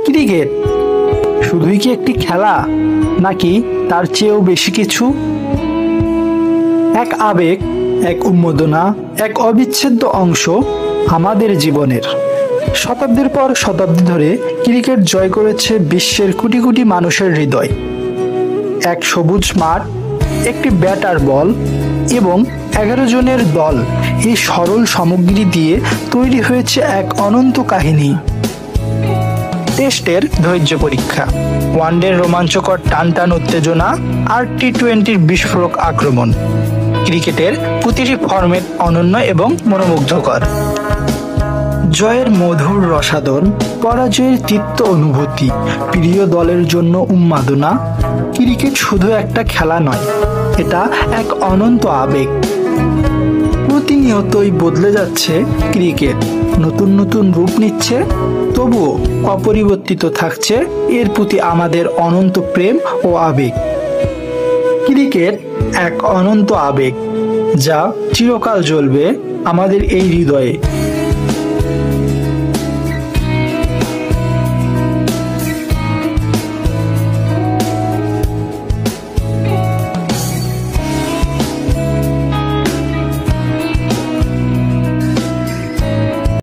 Cricket শুধুই কি একটি খেলা, নাকি তার চেয়েও বেশি কিছু? এক আবেগ, এক উন্মাদনা, এক অবিচ্ছেদ্য অংশ আমাদের জীবনের। শতাব্দীর পর শতাব্দী ধরে ক্রিকেট জয় করেছে বিশ্বের কোটি কোটি মানুষের হৃদয়। এক সবুজ মাঠ, একটি ব্যাট আর বল এবং 11 জনের দল, এই সরল সামগ্রী দিয়ে তৈরি হয়েছে এক অনন্ত কাহিনী। টেস্টের ধৈর্য পরীক্ষা, ওয়ানডের রোমাঞ্চকর টান টান উত্তেজনা আর টি-20-র বিস্ফোরক আক্রমণ। ক্রিকেটের প্রতিটি ফরম্যাট অনন্য এবং মনোমুগ্ধকর। জয়ের মধুর রসাদন, পরাজয়ের তিক্ত অনুভূতি, প্রিয় দলের জন্য উন্মাদনা। ক্রিকেট শুধু একটা খেলা নয়, এটা এক অনন্ত আবেগ। প্রতিনিয়তই বদলে যাচ্ছে ক্রিকেট, নতুন নতুন রূপ নিচ্ছে, তবুও অপরিবর্তিত থাকছে এর প্রতি আমাদের অনন্ত প্রেম ও আবেগ। ক্রিকেট এক অনন্ত আবেগ, যা চিরকাল জ্বলবে আমাদের এই হৃদয়ে।